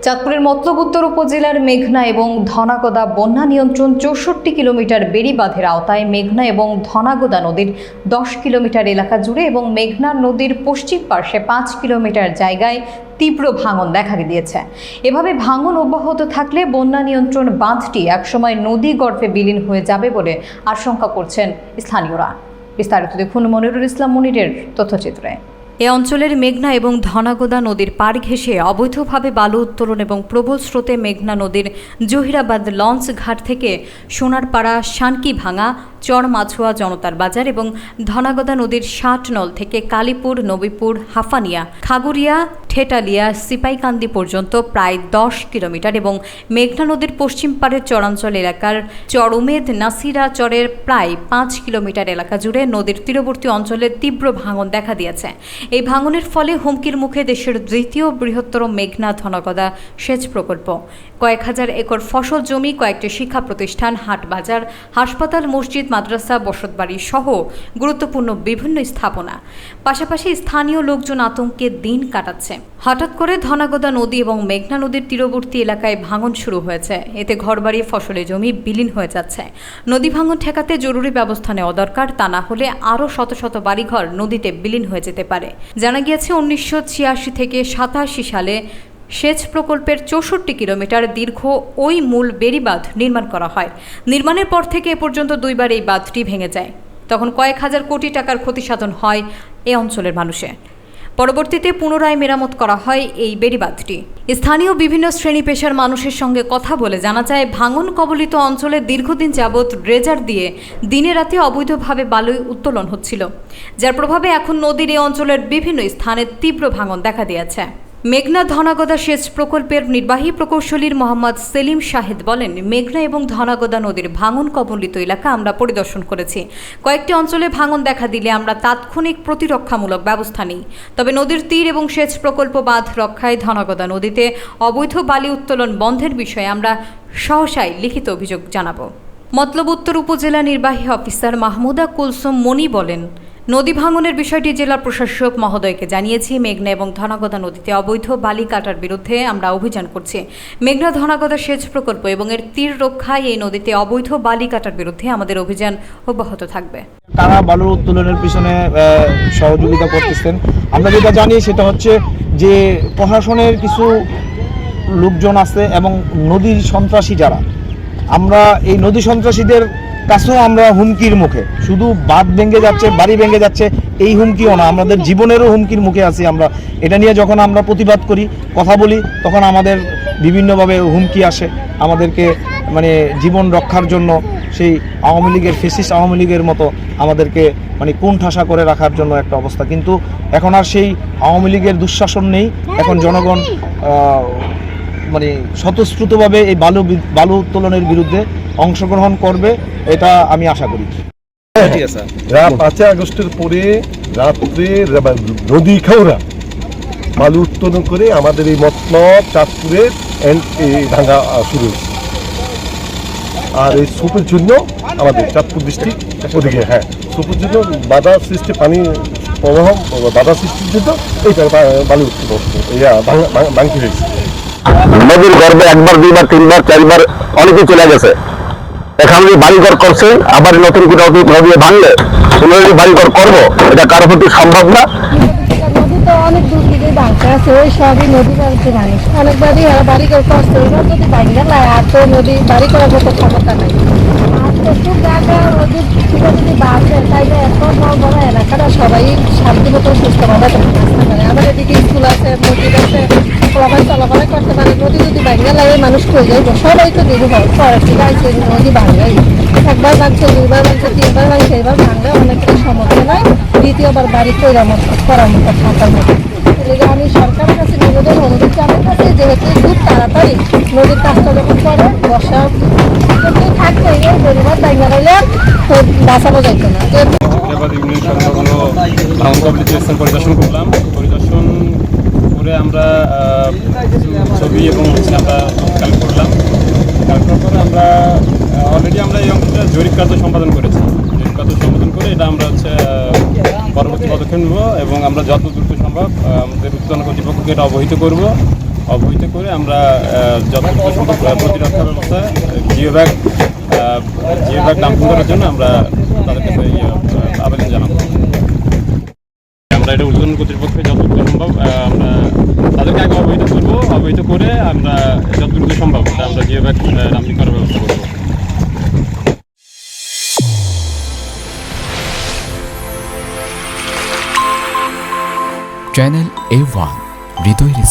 চাঁদপুরের মতলব উত্তর উপজেলার মেঘনা এবং ধনাগদা বন্যা নিয়ন্ত্রণ 64 কিলোমিটার বেড়িবাঁধের আওতায় মেঘনা এবং ধনাগদা নদীর 10 কিলোমিটার এলাকা জুড়ে এবং মেঘনা নদীর পশ্চিম পার্শ্বে 5 কিলোমিটার জায়গায় তীব্র ভাঙন দেখা দিয়েছে। এভাবে ভাঙন অব্যাহত থাকলে বন্যা নিয়ন্ত্রণ বাঁধটি একসময় নদী গর্ভে বিলীন হয়ে যাবে বলে আশঙ্কা করছেন স্থানীয়রা। বিস্তারিত দেখুন মনিরুল ইসলাম মনিরের তথ্যচিত্রে। এ অঞ্চলের মেঘনা এবং ধনাগদা নদীর পাড় ঘেঁষে অবৈধভাবে বালু উত্তোলন এবং প্রবল স্রোতে মেঘনা নদীর জহিরাবাদ লঞ্চ ঘাট থেকে সোনারপাড়া শানকি ভাঙা চর মাছুয়া জনতার বাজার এবং ধনাগদা নদীর 60 নল থেকে কালীপুর, নবীপুর, হাফানিয়া, খাগুরিয়া, ঠেটালিয়া, সিপাইকান্দি পর্যন্ত প্রায় 10 কিলোমিটার এবং মেঘনা নদীর পশ্চিম পাড়ের চরাঞ্চল এলাকার চর উমেদ, নাসিরা চরের প্রায় 5 কিলোমিটার এলাকা জুড়ে নদীর তীরবর্তী অঞ্চলে তীব্র ভাঙন দেখা দিয়েছে। এই ভাঙনের ফলে হুমকির মুখে দেশের দ্বিতীয় বৃহত্তর মেঘনা ধনাগদা সেচ প্রকল্প, কয়েক হাজার একর ফসল জমি, কয়েকটি শিক্ষা প্রতিষ্ঠান, হাট বাজার, হাসপাতাল, মসজিদ, মাদ্রাসা, বসতবাড়ি সহ গুরুত্বপূর্ণ বিভিন্ন স্থাপনা। পাশাপাশি স্থানীয় লোকজন আতঙ্কে দিন কাটাচ্ছে। হঠাৎ করে ধনাগদা নদী এবং মেঘনা নদীর তীরবর্তী এলাকায় ভাঙন শুরু হয়েছে। এতে ঘরবাড়ি, ফসলের জমি বিলীন হয়ে যাচ্ছে। নদী ভাঙন ঠেকাতে জরুরি ব্যবস্থা নেওয়া দরকার, তা না হলে আরও শত শত বাড়িঘর নদীতে বিলীন হয়ে যেতে পারে। জানা গিয়েছে 1986 থেকে 87 সালে সেচ প্রকল্পের 64 কিলোমিটার দীর্ঘ ওই মূল বেড়িবাঁধ নির্মাণ করা হয়। নির্মাণের পর থেকে এ পর্যন্ত দুইবার এই বাঁধটি ভেঙে যায়। তখন কয়েক হাজার কোটি টাকার ক্ষতিসাধন হয় এ অঞ্চলের মানুষের। পরবর্তীতে পুনরায় মেরামত করা হয় এই বেড়িবাঁধটি। স্থানীয় বিভিন্ন শ্রেণী পেশার মানুষের সঙ্গে কথা বলে জানা যায়, ভাঙন কবলিত অঞ্চলে দীর্ঘদিন যাবৎ ড্রেজার দিয়ে দিনে রাতে অবৈধভাবে বালু উত্তোলন হচ্ছিল, যার প্রভাবে এখন নদীর এই অঞ্চলের বিভিন্ন স্থানে তীব্র ভাঙন দেখা দিয়েছে। মেঘনা ধনাগদা সেচ প্রকল্পের নির্বাহী প্রকৌশলী মোহাম্মদ সেলিম শাহেদ বলেন, মেঘনা এবং ধনাগদা নদীর ভাঙন কবলিত এলাকা আমরা পরিদর্শন করেছি। কয়েকটি অঞ্চলে ভাঙন দেখা দিলে আমরা তাৎক্ষণিক প্রতিরক্ষামূলক ব্যবস্থা নিই। তবে নদীর তীর এবং সেচ প্রকল্প বাঁধ রক্ষায় ধনাগদা নদীতে অবৈধ বালি উত্তোলন বন্ধের বিষয়ে আমরা সহসাই লিখিত অভিযোগ জানাব। মতলব উত্তর উপজেলা নির্বাহী অফিসার মাহমুদা কুলসুম মনি বলেন, নদী ভাঙনের বিষয়টি জেলা প্রশাসক মহোদয়কে জানিয়েছি। মেঘনা এবং ধনাগদা নদীতে অবৈধ বালি কাটার বিরুদ্ধে আমরা অভিযান করছি। মেঘনা ধনাগদা সেচ প্রকল্প এবং এর তীর রক্ষায় এই নদীতে অবৈধ বালি কাটার বিরুদ্ধে আমাদের অভিযান অব্যাহত থাকবে। তারা বালু উত্তোলনের পিছনে সহযোগিতা করতেছেন। আমরা যেটা জানি সেটা হচ্ছে যে প্রশাসনের কিছু লোকজন আছে এবং নদীর সন্ত্রাসী যারা, আমরা এই নদী সন্ত্রাসীদের কাছেও আমরা হুমকির মুখে। শুধু বাঁধ ভেঙে যাচ্ছে, বাড়ি ভেঙে যাচ্ছে এই হুমকিও না, আমাদের জীবনেরও হুমকির মুখে আছি আমরা। এটা নিয়ে যখন আমরা প্রতিবাদ করি, কথা বলি, তখন আমাদের বিভিন্নভাবে হুমকি আসে আমাদেরকে, মানে জীবন রক্ষার জন্য সেই আওয়ামী লীগের, ফেসিস্ট আওয়ামী লীগের মতো আমাদেরকে মানে কোণঠাসা করে রাখার জন্য একটা অবস্থা। কিন্তু এখন আর সেই আওয়ামী লীগের দুঃশাসন নেই। এখন জনগণ মানে স্বতঃস্ফূর্তভাবে এই বালু উত্তোলনের বিরুদ্ধে অংশগ্রহণ করবে, এটা আমি আশা করি। 5 আগস্টের পরে রাত্রে নদী খাওয়া বালু উত্তোলন করে আমাদের এই মতলব চাঁদপুরে ভাঙা শুরু হয়েছে। আর এই সুপের জন্য আমাদের চাঁদপুর ডিস্ট্রিক্ট ওদিকে সুপের জন্য বাধা সৃষ্টি, পানি প্রবাহ বাধা সৃষ্টির জন্য এইটা বালু উত্তোলন ভাঙতে হয়েছে। নদীর গর্ভে একবার, দুইবার, তিনবার, চারবার অনেকে চলে গেছে। এখানে বাড়িঘর করছে, আবার নতুন করে নদী ভাঙলে পুনরায় বাড়িঘর করবো, এটা কারো প্রতি সম্ভব না। নদী তো অনেক দূর থেকে ভাঙতে আছে, ওই সবই নদী বাড়িতে মানুষ অনেকবারই বাড়িঘর করছে। এবার যদি ভাঙে যায় আর তো নদী বাড়ি করার মতো ক্ষমতা নাই। আর তো খুব জায়গা নদীর থেকে যদি বাড়ছে, তাইলে এত বড় বড় এলাকাটা সবাই শান্তি মতো সুস্থভাবে থাকতে পারে। আবার এদিকে স্কুল আছে, মসজিদ আছে, সবাই চলাফেরা করতে পারে। নদী যদি ভাঙে লাগে মানুষ কই যাইব, সবাই তো দেখব ফরেস্ট থেকে আইসে নদী ভাঙে, একবার ভাঙছে, দুইবার ভাঙছে, তিনবার ভাঙছে, এবার ভাঙলে অনেকটাই সমস্যা নাই, দ্বিতীয়বার বাড়ি করার মতো থাকার মতো। আমি সরকারের কাছে নিবেদন অনুরোধ জানাচ্ছি, যেহেতু খুব তাড়াতাড়ি নদীর কাজটা যখন করে বর্ষা কিন্তু থাকবে, এই পরিবার ভাঙা হইলে বাঁচানো যাইতো না। পরিদর্শন করলাম, পরিদর্শন করে আমরা ছবি এবং আমরা কালেক্ট করলাম। কালেক্ট করে আমরা অলরেডি আমরা এই অংশটা জরিপ কার্য সম্পাদন করেছি। জরিপ কার্য সম্পাদন করে এটা আমরা পরবর্তী পদক্ষেপ নেব এবং আমরা যত দ্রুত সম্ভব আমাদের উত্তোলন কর্তৃপক্ষকে এটা অবহিত করব অবহিত করে আমরা যতটুকু সম্ভব প্রতিরক্ষা ব্যবস্থা জিও ব্যাগ ডাম্পিং করার জন্য আমরা তাদের কাছে আবেদন জানাবো। আমরা এটা ঊর্ধ্বতন কর্তৃপক্ষের যতটুকু সম্ভব আমরা তাদেরকে আগে অবহিত করে আমরা যতটুকু সম্ভব আমরা জিও ব্যাগ ডাম্পিং করার ব্যবস্থা করবো। চ্যানেল A1 হৃদয়ের